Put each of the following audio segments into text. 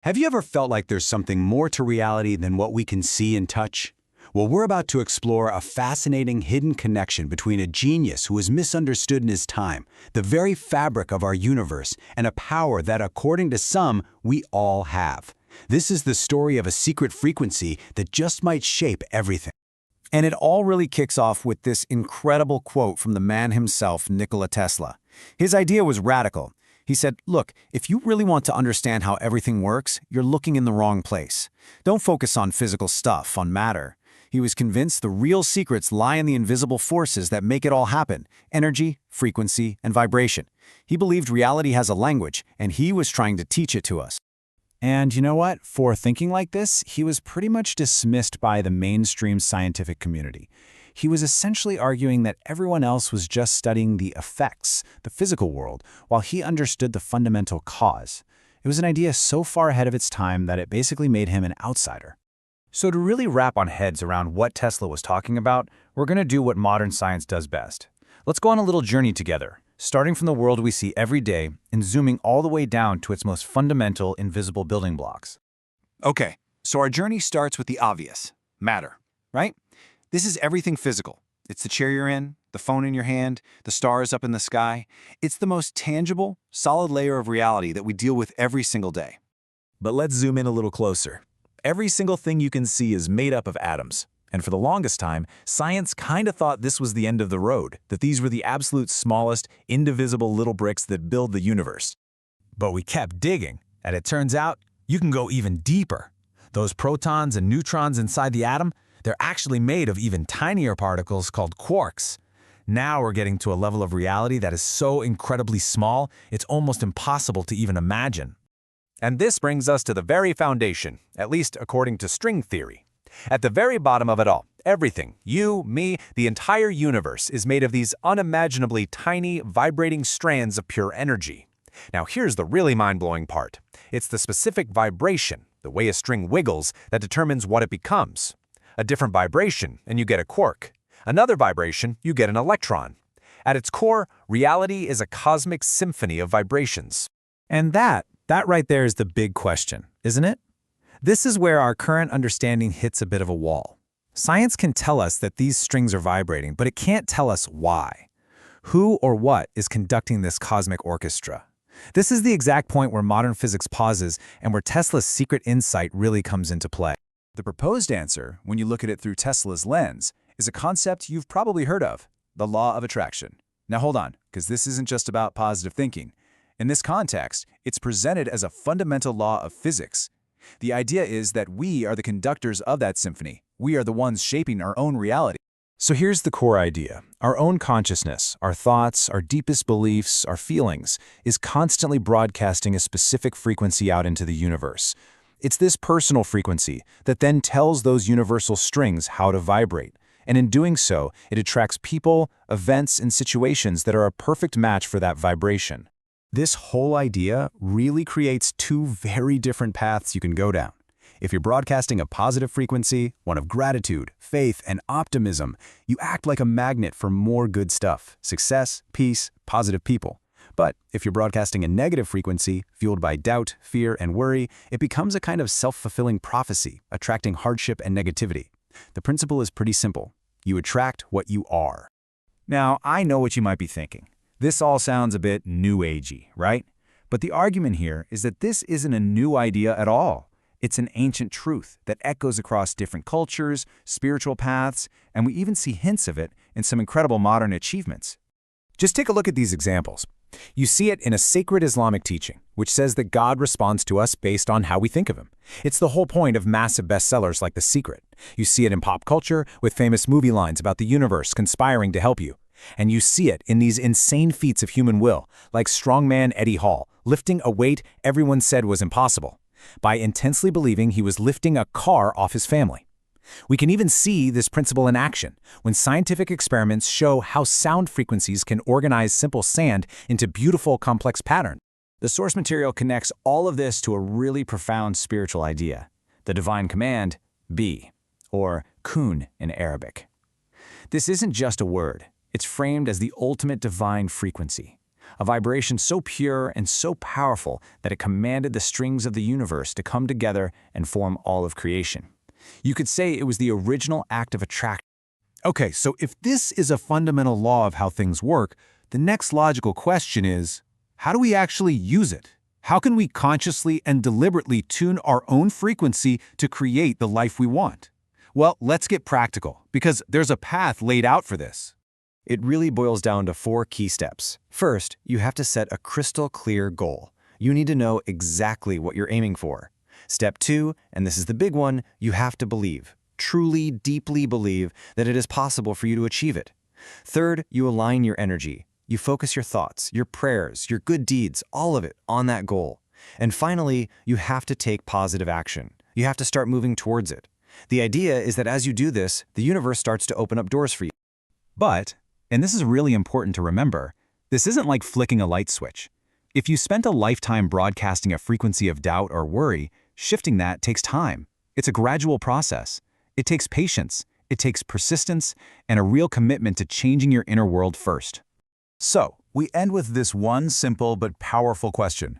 Have you ever felt like there's something more to reality than what we can see and touch? Well, we're about to explore a fascinating hidden connection between a genius who was misunderstood in his time, the very fabric of our universe, and a power that, according to some, we all have. This is the story of a secret frequency that just might shape everything. And it all really kicks off with this incredible quote from the man himself, Nikola Tesla. His idea was radical. He said, look, if you really want to understand how everything works, you're looking in the wrong place. Don't focus on physical stuff, on matter. He was convinced the real secrets lie in the invisible forces that make it all happen: energy, frequency, and vibration. He believed reality has a language, and he was trying to teach it to us. And you know what? For thinking like this, he was pretty much dismissed by the mainstream scientific community. He was essentially arguing that everyone else was just studying the effects, the physical world, while he understood the fundamental cause. It was an idea so far ahead of its time that it basically made him an outsider. So to really wrap our heads around what Tesla was talking about, we're going to do what modern science does best. Let's go on a little journey together, starting from the world we see every day and zooming all the way down to its most fundamental, invisible building blocks. Okay, so our journey starts with the obvious: matter, right? This is everything physical. It's the chair you're in, the phone in your hand, the stars up in the sky. It's the most tangible, solid layer of reality that we deal with every single day. But let's zoom in a little closer. Every single thing you can see is made up of atoms. And for the longest time, science kinda thought this was the end of the road, that these were the absolute smallest, indivisible little bricks that build the universe. But we kept digging, and it turns out you can go even deeper. Those protons and neutrons inside the atom, they're actually made of even tinier particles called quarks. Now we're getting to a level of reality that is so incredibly small, it's almost impossible to even imagine. And this brings us to the very foundation, at least according to string theory. At the very bottom of it all, everything, you, me, the entire universe is made of these unimaginably tiny, vibrating strands of pure energy. Now here's the really mind-blowing part. It's the specific vibration, the way a string wiggles, that determines what it becomes. A different vibration, and you get a quark. Another vibration, you get an electron. At its core, reality is a cosmic symphony of vibrations. And that right there is the big question, isn't it? This is where our current understanding hits a bit of a wall. Science can tell us that these strings are vibrating, but it can't tell us why. Who or what is conducting this cosmic orchestra? This is the exact point where modern physics pauses and where Tesla's secret insight really comes into play. The proposed answer, when you look at it through Tesla's lens, is a concept you've probably heard of: the law of attraction. Now hold on, because this isn't just about positive thinking. In this context, it's presented as a fundamental law of physics. The idea is that we are the conductors of that symphony. We are the ones shaping our own reality. So here's the core idea. Our own consciousness, our thoughts, our deepest beliefs, our feelings, is constantly broadcasting a specific frequency out into the universe. It's this personal frequency that then tells those universal strings how to vibrate. And in doing so, it attracts people, events, and situations that are a perfect match for that vibration. This whole idea really creates two very different paths you can go down. If you're broadcasting a positive frequency, one of gratitude, faith, and optimism, you act like a magnet for more good stuff: success, peace, positive people. But if you're broadcasting a negative frequency, fueled by doubt, fear, and worry, it becomes a kind of self-fulfilling prophecy, attracting hardship and negativity. The principle is pretty simple. You attract what you are. Now, I know what you might be thinking. This all sounds a bit new agey, right? But the argument here is that this isn't a new idea at all. It's an ancient truth that echoes across different cultures, spiritual paths, and we even see hints of it in some incredible modern achievements. Just take a look at these examples. You see it in a sacred Islamic teaching, which says that God responds to us based on how we think of him. It's the whole point of massive bestsellers like The Secret. You see it in pop culture with famous movie lines about the universe conspiring to help you. And you see it in these insane feats of human will, like strongman Eddie Hall, lifting a weight everyone said was impossible, by intensely believing he was lifting a car off his family. We can even see this principle in action when scientific experiments show how sound frequencies can organize simple sand into beautiful, complex patterns. The source material connects all of this to a really profound spiritual idea: the divine command, be, or kun in Arabic. This isn't just a word. It's framed as the ultimate divine frequency. a vibration so pure and so powerful that it commanded the strings of the universe to come together and form all of creation. You could say it was the original act of attraction. Okay, so if this is a fundamental law of how things work, the next logical question is, how do we actually use it? How can we consciously and deliberately tune our own frequency to create the life we want? Well, let's get practical, because there's a path laid out for this. It really boils down to 4 key steps. First, you have to set a crystal clear goal. You need to know exactly what you're aiming for. Step 2, and this is the big one, you have to believe, truly, deeply believe that it is possible for you to achieve it. Third, you align your energy. You focus your thoughts, your prayers, your good deeds, all of it on that goal. And finally, you have to take positive action. You have to start moving towards it. The idea is that as you do this, the universe starts to open up doors for you. But, and this is really important to remember, this isn't like flicking a light switch. If you spent a lifetime broadcasting a frequency of doubt or worry, shifting that takes time. It's a gradual process. It takes patience, it takes persistence, and a real commitment to changing your inner world first. So, we end with this one simple but powerful question.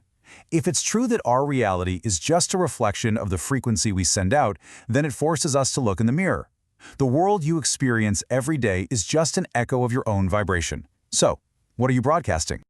If it's true that our reality is just a reflection of the frequency we send out, then it forces us to look in the mirror. The world you experience every day is just an echo of your own vibration. So, what are you broadcasting?